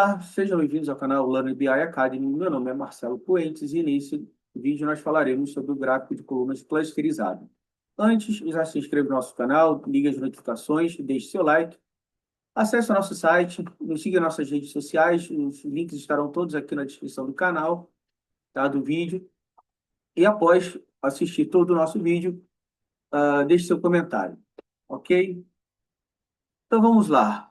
Olá, sejam bem-vindos ao canal Learning BI Academy. Meu nome é Marcelo Puentes e nesse vídeo nós falaremos sobre o gráfico de colunas clusterizado. Antes, já se inscreva no nosso canal, ligue as notificações, deixe seu like, acesse o nosso site, nos siga nas nossas redes sociais, os links estarão todos aqui na descrição do canal, tá, do vídeo. E após assistir todo o nosso vídeo, deixe seu comentário, ok? Então vamos lá.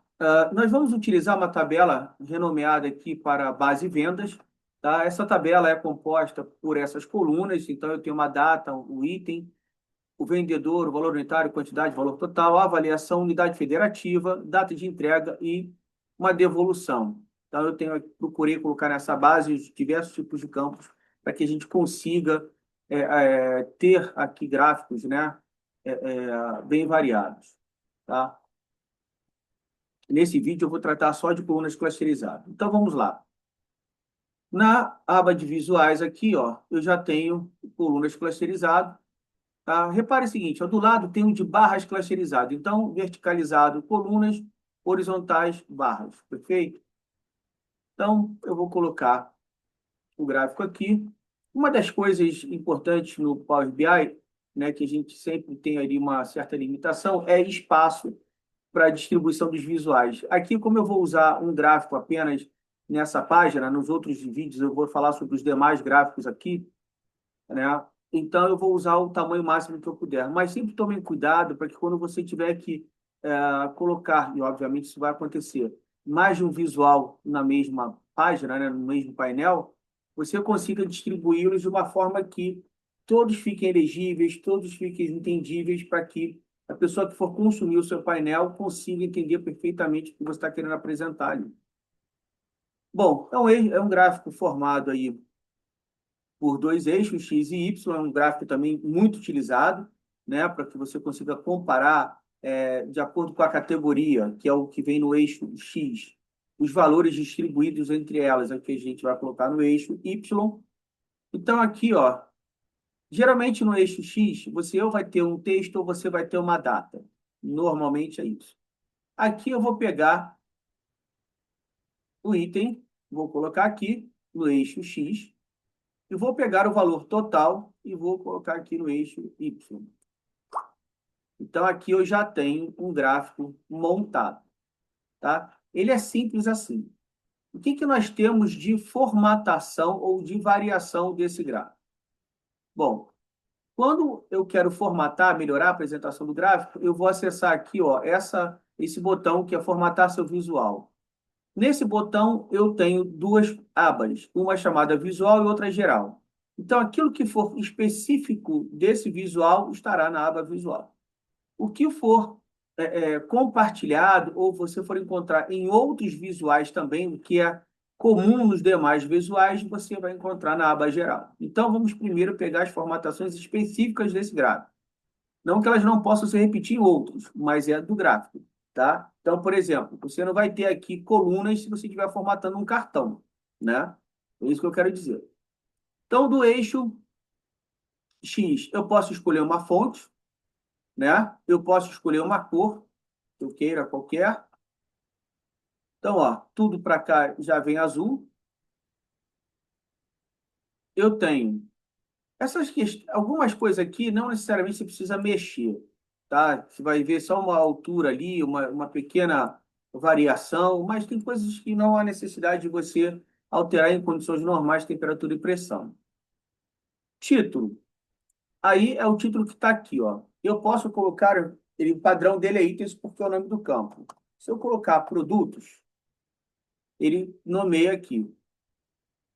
Nós vamos utilizar uma tabela renomeada aqui para base vendas. Tá? Essa tabela é composta por essas colunas, então eu tenho uma data, o item, o vendedor, o valor unitário, quantidade, valor total, a avaliação, unidade federativa, data de entrega e uma devolução. Então procurei colocar nessa base os diversos tipos de campos para que a gente consiga ter aqui gráficos, né, bem variados. Tá? Nesse vídeo eu vou tratar só de colunas clusterizadas. Então vamos lá. Na aba de visuais aqui, ó, eu já tenho colunas clusterizadas. Tá? Repare o seguinte, ó, do lado tem um de barras clusterizado. Então, verticalizado, colunas, horizontais, barras. Perfeito? Então, eu vou colocar o gráfico aqui. Uma das coisas importantes no Power BI, né, que a gente sempre tem ali uma certa limitação, é espaço para a distribuição dos visuais. Aqui, como eu vou usar um gráfico apenas nessa página, nos outros vídeos eu vou falar sobre os demais gráficos aqui, né? Então, eu vou usar o tamanho máximo que eu puder. Mas sempre tomem cuidado para que quando você tiver que colocar, e obviamente isso vai acontecer, mais de um visual na mesma página, né, no mesmo painel, você consiga distribuí-los de uma forma que todos fiquem legíveis, todos fiquem entendíveis, para que a pessoa que for consumir o seu painel consiga entender perfeitamente o que você está querendo apresentar ali. Bom, então é um gráfico formado aí por dois eixos, X e Y, é um gráfico também muito utilizado, né, para que você consiga comparar, de acordo com a categoria, que é o que vem no eixo X, os valores distribuídos entre elas, é o que a gente vai colocar no eixo Y. Então, aqui, ó, geralmente no eixo X, você ou vai ter um texto ou você vai ter uma data. Normalmente é isso. Aqui eu vou pegar o item, vou colocar aqui no eixo X, e vou pegar o valor total e vou colocar aqui no eixo Y. Então, aqui eu já tenho um gráfico montado. Tá? Ele é simples assim. O que nós temos de formatação ou de variação desse gráfico? Bom, quando eu quero formatar, melhorar a apresentação do gráfico, eu vou acessar aqui, ó, esse botão que é formatar seu visual. Nesse botão, eu tenho duas abas, uma chamada visual e outra geral. Então, aquilo que for específico desse visual estará na aba visual. O que for compartilhado ou você for encontrar em outros visuais também, o que é comum nos demais visuais, você vai encontrar na aba geral. Então, vamos primeiro pegar as formatações específicas desse gráfico. Não que elas não possam se repetir em outros, mas é do gráfico. Tá? Então, por exemplo, você não vai ter aqui colunas se você estiver formatando um cartão, né? É isso que eu quero dizer. Então, do eixo X, eu posso escolher uma fonte, né? Eu posso escolher uma cor, que eu queira qualquer. Então, ó, tudo para cá já vem azul. Eu tenho algumas coisas aqui, não necessariamente você precisa mexer, tá? Você vai ver só uma altura ali, uma pequena variação, mas tem coisas que não há necessidade de você alterar em condições normais de temperatura e pressão. Título. Aí é o título que está aqui, ó. Eu posso colocar, o padrão dele é itens porque é o nome do campo. Se eu colocar produtos, ele nomeia aqui.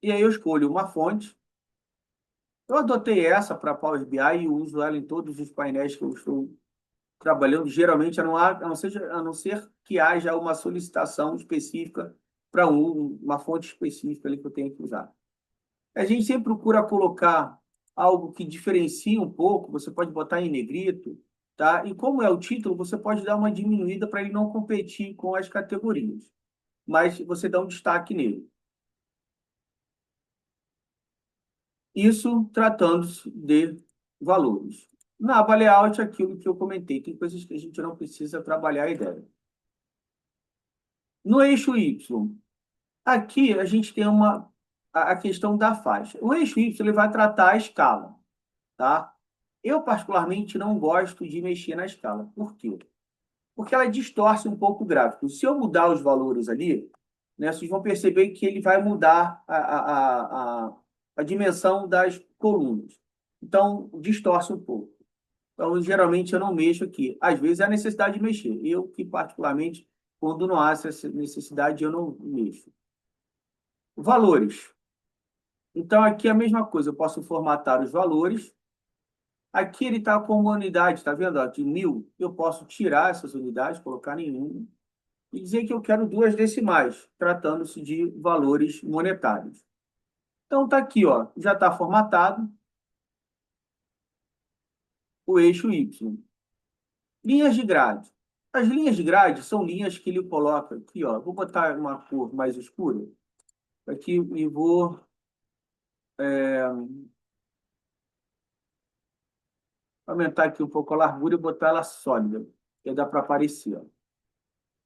E aí eu escolho uma fonte. Eu adotei essa para Power BI e uso ela em todos os painéis que eu estou trabalhando, geralmente, a não ser que haja uma solicitação específica para uma fonte específica ali que eu tenho que usar. A gente sempre procura colocar algo que diferencie um pouco, você pode botar em negrito, tá? E como é o título, você pode dar uma diminuída para ele não competir com as categorias, mas você dá um destaque nele. Isso tratando-se de valores. Na aba layout, aquilo que eu comentei, tem coisas que a gente não precisa trabalhar a ideia. No eixo Y, Aqui a gente tem a questão da faixa. O eixo Y ele vai tratar a escala, tá? Eu, particularmente, não gosto de mexer na escala. Por quê? Porque ela distorce um pouco o gráfico. Se eu mudar os valores ali, né, vocês vão perceber que ele vai mudar a dimensão das colunas. Então, distorce um pouco. Então, geralmente, eu não mexo aqui. Às vezes, há necessidade de mexer. Eu, que particularmente, quando não há essa necessidade, eu não mexo. Valores. Então, aqui é a mesma coisa. Eu posso formatar os valores. Aqui ele está com uma unidade, está vendo? Ó, de 1.000. Eu posso tirar essas unidades, colocar nenhuma, e dizer que eu quero duas decimais, tratando-se de valores monetários. Então, está aqui, ó, já está formatado o eixo Y. Linhas de grade. As linhas de grade são linhas que ele coloca aqui, ó. Vou botar uma cor mais escura aqui e vou aumentar aqui um pouco a largura e botar ela sólida, que dá para aparecer, ó.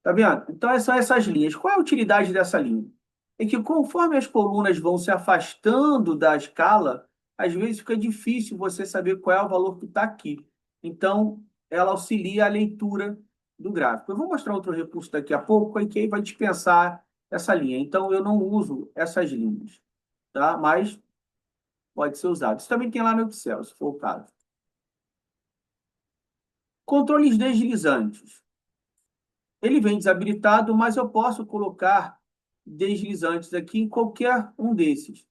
Tá vendo? Então, são essas linhas. Qual é a utilidade dessa linha? É que conforme as colunas vão se afastando da escala, às vezes fica difícil você saber qual é o valor que está aqui. Então, ela auxilia a leitura do gráfico. Eu vou mostrar outro recurso daqui a pouco, em que aí vai dispensar essa linha. Então, eu não uso essas linhas, tá? Mas pode ser usado. Isso também tem lá no Excel, se for o caso. Controles deslizantes. Ele vem desabilitado, mas eu posso colocar deslizantes aqui em qualquer um desses.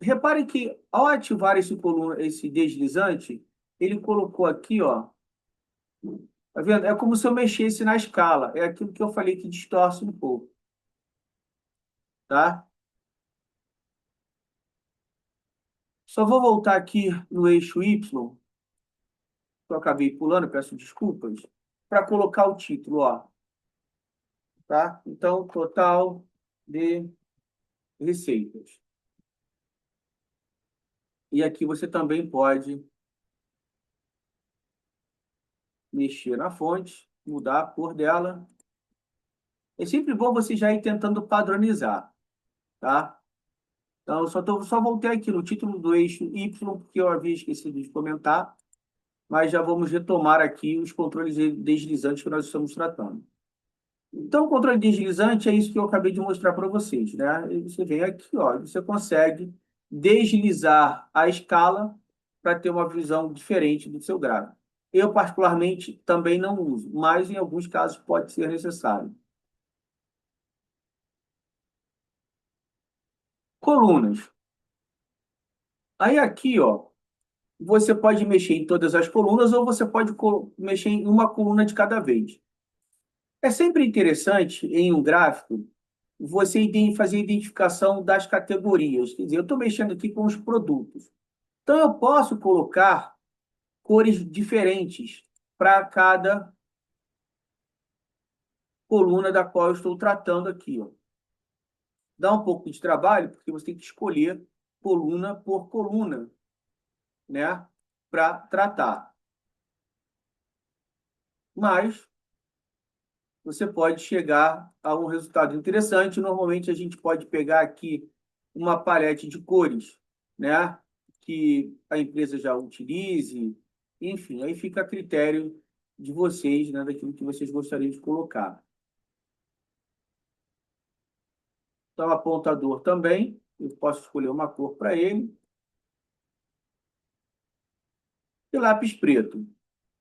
Repare que ao ativar esse deslizante, ele colocou aqui, ó, tá vendo? É como se eu mexesse na escala. É aquilo que eu falei que distorce um pouco, tá? Só vou voltar aqui no eixo Y, que eu acabei pulando, peço desculpas, para colocar o título, ó, tá? Então, total de receitas. E aqui você também pode mexer na fonte, mudar a cor dela. É sempre bom você já ir tentando padronizar, tá? Então, só voltei aqui no título do eixo Y, porque eu havia esquecido de comentar, mas já vamos retomar aqui os controles deslizantes que nós estamos tratando. Então, o controle deslizante é isso que eu acabei de mostrar para vocês, né? E você vem aqui, ó, você consegue deslizar a escala para ter uma visão diferente do seu gráfico. Eu, particularmente, também não uso, mas em alguns casos pode ser necessário. Colunas. Aí aqui, ó, você pode mexer em todas as colunas ou você pode mexer em uma coluna de cada vez. É sempre interessante, em um gráfico, você fazer a identificação das categorias. Quer dizer, eu estou mexendo aqui com os produtos. Então, eu posso colocar cores diferentes para cada coluna da qual eu estou tratando aqui, ó. Dá um pouco de trabalho, porque você tem que escolher coluna por coluna, né, para tratar. Mas você pode chegar a um resultado interessante. Normalmente, a gente pode pegar aqui uma palete de cores, né, que a empresa já utilize. Enfim, aí fica a critério de vocês, né, daquilo que vocês gostariam de colocar. Então, apontador também, eu posso escolher uma cor para ele. E lápis preto.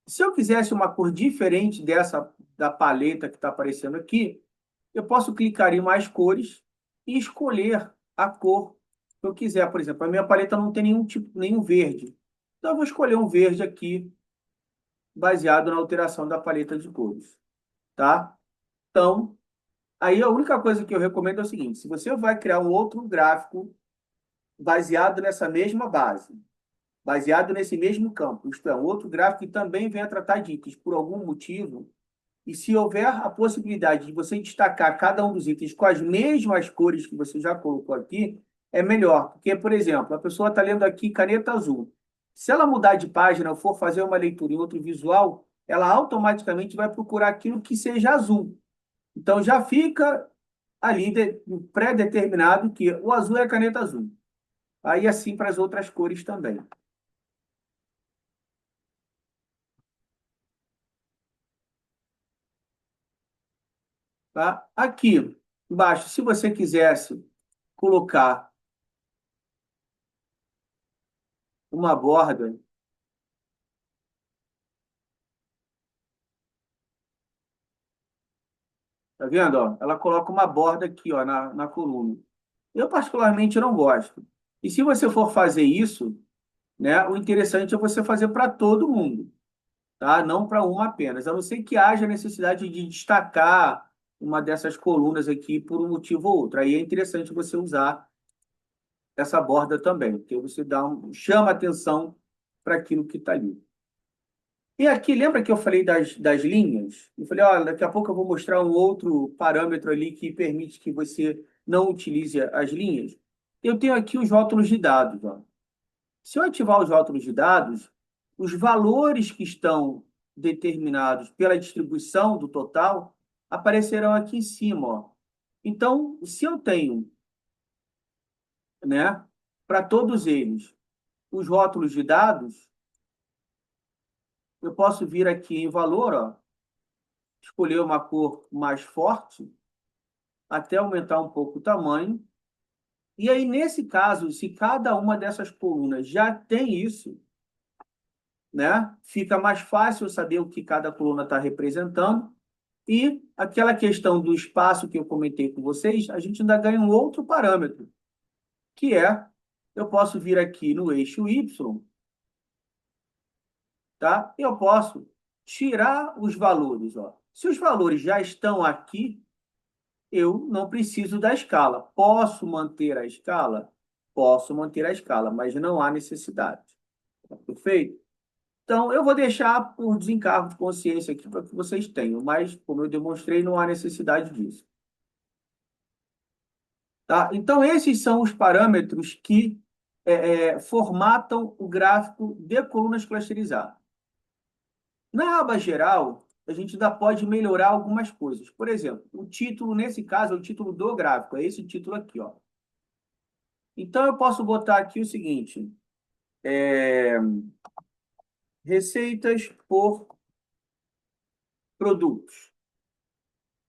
Se eu quisesse uma cor diferente dessa da paleta que está aparecendo aqui, eu posso clicar em mais cores e escolher a cor que eu quiser. Por exemplo, a minha paleta não tem nenhum tipo, nenhum verde. Então, eu vou escolher um verde aqui, baseado na alteração da paleta de cores, tá? Então, aí a única coisa que eu recomendo é o seguinte: se você vai criar um outro gráfico baseado nessa mesma base, baseado nesse mesmo campo, isto é, um outro gráfico que também venha tratar de itens por algum motivo, e se houver a possibilidade de você destacar cada um dos itens com as mesmas cores que você já colocou aqui, é melhor. Porque, por exemplo, a pessoa está lendo aqui caneta azul. Se ela mudar de página ou for fazer uma leitura em outro visual, ela automaticamente vai procurar aquilo que seja azul. Então, já fica ali pré-determinado que o azul é a caneta azul. Aí assim para as outras cores também. Tá? Aqui embaixo, se você quisesse colocar uma borda, tá vendo? Ó? Ela coloca uma borda aqui, ó, na coluna. Eu particularmente não gosto. E se você for fazer isso, né, o interessante é você fazer para todo mundo, tá? Não para uma apenas. A não ser que haja necessidade de destacar uma dessas colunas aqui por um motivo ou outro. Aí é interessante você usar essa borda também, porque você chama atenção para aquilo que está ali. E aqui, lembra que eu falei das linhas? Eu falei, olha, daqui a pouco eu vou mostrar um outro parâmetro ali que permite que você não utilize as linhas. Eu tenho aqui os rótulos de dados. Ó. Se eu ativar os rótulos de dados, os valores que estão determinados pela distribuição do total aparecerão aqui em cima. Ó. Então, se eu tenho, né, para todos eles, os rótulos de dados, eu posso vir aqui em valor, ó, escolher uma cor mais forte, até aumentar um pouco o tamanho. E aí, nesse caso, se cada uma dessas colunas já tem isso, né, fica mais fácil saber o que cada coluna está representando. E aquela questão do espaço que eu comentei com vocês, a gente ainda ganha um outro parâmetro, que é, eu posso vir aqui no eixo Y, tá? Eu posso tirar os valores, ó. Se os valores já estão aqui, eu não preciso da escala. Posso manter a escala? Posso manter a escala, mas não há necessidade. Tá perfeito? Então, eu vou deixar por desencargo de consciência aqui para que vocês tenham, mas, como eu demonstrei, não há necessidade disso. Tá? Então, esses são os parâmetros que formatam o gráfico de colunas clusterizadas. Na aba geral, a gente ainda pode melhorar algumas coisas. Por exemplo, o título, nesse caso, é o título do gráfico, é esse título aqui, ó. Então, eu posso botar aqui o seguinte: é, receitas por produtos,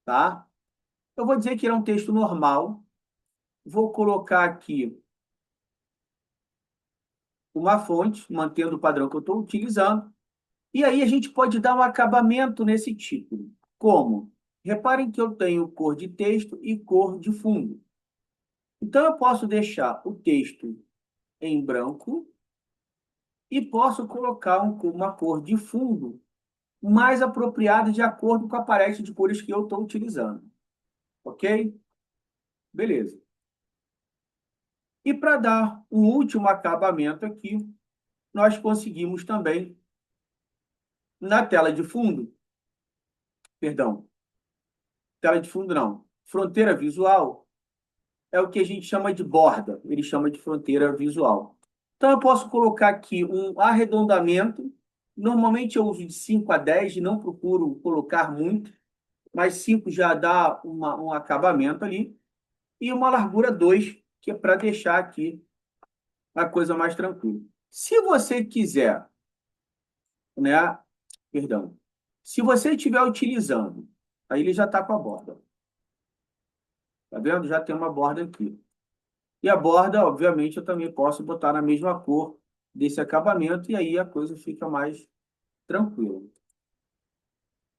tá? Eu vou dizer que ele é um texto normal. Vou colocar aqui uma fonte, mantendo o padrão que eu estou utilizando. E aí a gente pode dar um acabamento nesse título. Como? Reparem que eu tenho cor de texto e cor de fundo. Então, eu posso deixar o texto em branco e posso colocar uma cor de fundo mais apropriada de acordo com a paleta de cores que eu estou utilizando. Ok? Beleza. E para dar um último acabamento aqui, nós conseguimos também, na tela de fundo, perdão, tela de fundo não, fronteira visual, é o que a gente chama de borda, ele chama de fronteira visual. Então, eu posso colocar aqui um arredondamento, normalmente eu uso de 5 a 10, não procuro colocar muito, mas 5 já dá um acabamento ali, e uma largura 2, que é para deixar aqui a coisa mais tranquila. Se você quiser, né, perdão, se você estiver utilizando, aí ele já está com a borda, tá vendo? Já tem uma borda aqui. E a borda, obviamente, eu também posso botar na mesma cor desse acabamento e aí a coisa fica mais tranquila,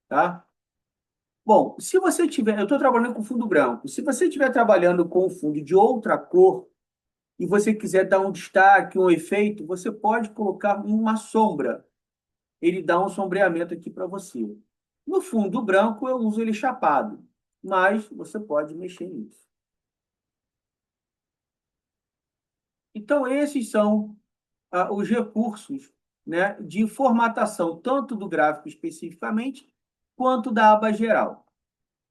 tá? Bom, se você tiver, eu estou trabalhando com fundo branco. Se você estiver trabalhando com fundo de outra cor e você quiser dar um destaque, um efeito, você pode colocar uma sombra. Ele dá um sombreamento aqui para você. No fundo branco, eu uso ele chapado, mas você pode mexer nisso. Então, esses são os recursos, né, de formatação, tanto do gráfico especificamente, quanto da aba geral.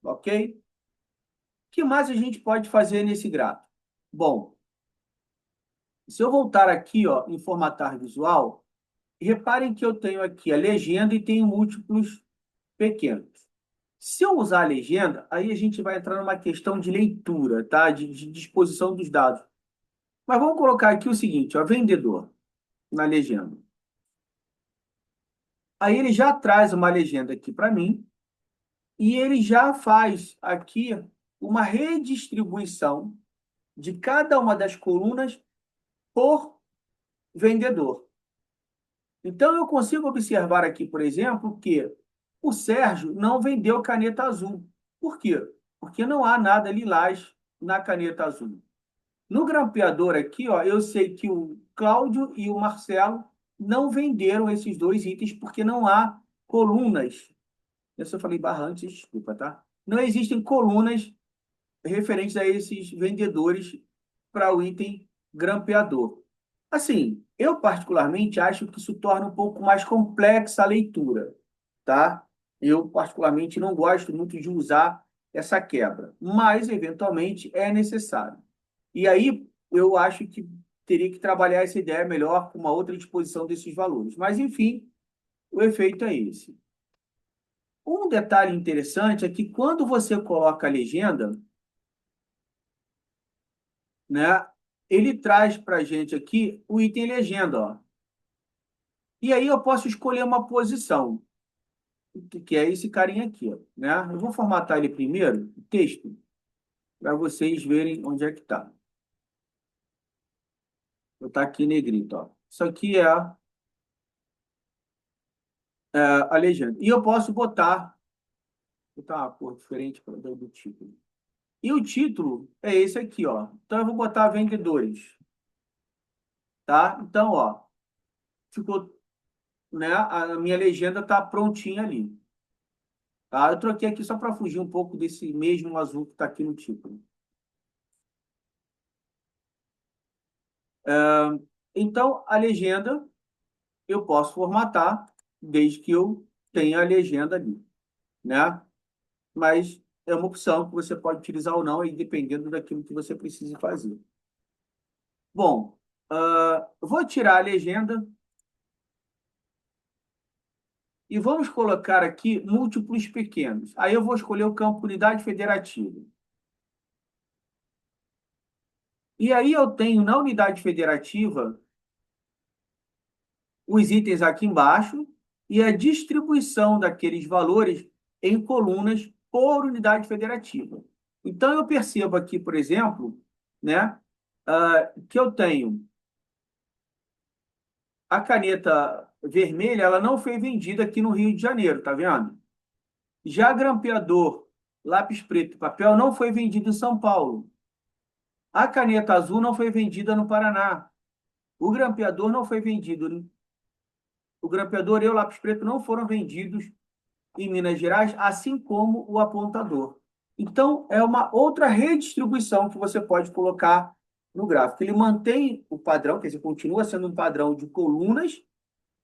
Ok? O que mais a gente pode fazer nesse gráfico? Bom, se eu voltar aqui, ó, em formatar visual, reparem que eu tenho aqui a legenda e tenho múltiplos pequenos. Se eu usar a legenda, aí a gente vai entrar numa questão de leitura, tá? De disposição dos dados. Mas vamos colocar aqui o seguinte, ó, vendedor, na legenda. Aí ele já traz uma legenda aqui para mim e ele já faz aqui uma redistribuição de cada uma das colunas por vendedor. Então, eu consigo observar aqui, por exemplo, que o Sérgio não vendeu caneta azul. Por quê? Porque não há nada lilás na caneta azul. No grampeador aqui, ó, eu sei que o Cláudio e o Marcelo não venderam esses dois itens porque não há colunas. Eu só falei barrantes, desculpa, tá? Não existem colunas referentes a esses vendedores para o item grampeador. Assim, eu particularmente acho que isso torna um pouco mais complexa a leitura, tá? Eu particularmente não gosto muito de usar essa quebra, mas eventualmente é necessário. E aí eu acho que teria que trabalhar essa ideia melhor com uma outra disposição desses valores. Mas enfim, o efeito é esse. Um detalhe interessante é que quando você coloca a legenda, né, ele traz para a gente aqui o item legenda, ó. E aí eu posso escolher uma posição, que é esse carinha aqui, ó, né? Eu vou formatar ele primeiro, o texto, para vocês verem onde é que está. Vou estar aqui em negrito, ó. Isso aqui é a legenda. E eu posso botar uma cor diferente do título. E o título é esse aqui, ó. Então eu vou botar vendedores, tá? Então, ó, ficou, né? A minha legenda está prontinha ali. Tá? Eu troquei aqui só para fugir um pouco desse mesmo azul que está aqui no título. Então, a legenda eu posso formatar desde que eu tenha a legenda ali, né? Mas é uma opção que você pode utilizar ou não, aí dependendo daquilo que você precisa fazer. Bom, vou tirar a legenda e vamos colocar aqui múltiplos pequenos. Aí eu vou escolher o campo unidade federativa. E aí eu tenho na unidade federativa os itens aqui embaixo e a distribuição daqueles valores em colunas por unidade federativa. Então, eu percebo aqui, por exemplo, né, que eu tenho a caneta vermelha, ela não foi vendida aqui no Rio de Janeiro, tá vendo? Já grampeador, lápis preto e papel não foi vendido em São Paulo. A caneta azul não foi vendida no Paraná. O grampeador não foi vendido. O grampeador e o lápis preto não foram vendidos em Minas Gerais, assim como o apontador. Então, é uma outra redistribuição que você pode colocar no gráfico. Ele mantém o padrão, quer dizer, continua sendo um padrão de colunas,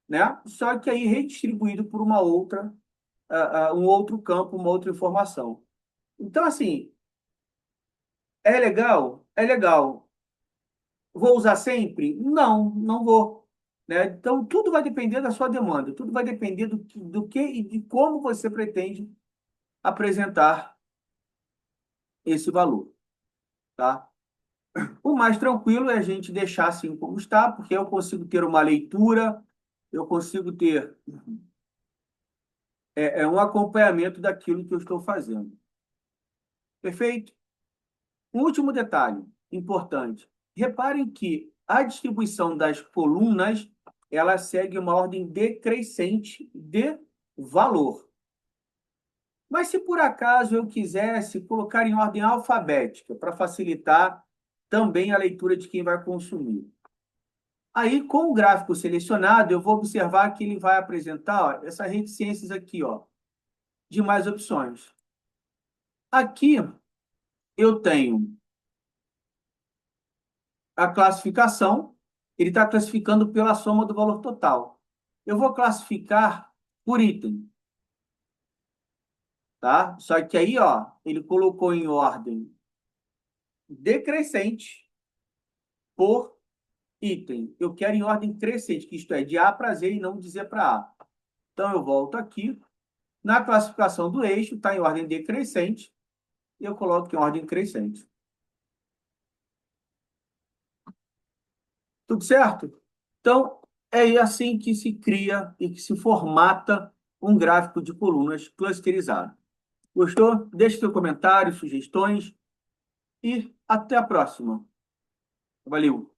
né? Só que aí redistribuído por uma outra, um outro campo, uma outra informação. Então, assim, é legal? É legal. Vou usar sempre? Não, não vou. Né? Então, tudo vai depender da sua demanda, tudo vai depender do que e de como você pretende apresentar esse valor, tá? O mais tranquilo é a gente deixar assim como está, porque eu consigo ter uma leitura, eu consigo ter um acompanhamento daquilo que eu estou fazendo. Perfeito? Um último detalhe importante. Reparem que a distribuição das colunas, ela segue uma ordem decrescente de valor. Mas se por acaso eu quisesse colocar em ordem alfabética, para facilitar também a leitura de quem vai consumir. Aí, com o gráfico selecionado, eu vou observar que ele vai apresentar ó, essas reticências aqui, ó, de mais opções. Aqui eu tenho a classificação, ele está classificando pela soma do valor total. Eu vou classificar por item, tá? Só que aí, ó, ele colocou em ordem decrescente por item. Eu quero em ordem crescente, que isto é, de A para Z e não de Z para A. Então, eu volto aqui Na classificação do eixo, está em ordem decrescente, e eu coloco em ordem crescente. Tudo certo? Então, é assim que se cria e que se formata um gráfico de colunas clusterizado. Gostou? Deixe seu comentário, sugestões e até a próxima. Valeu!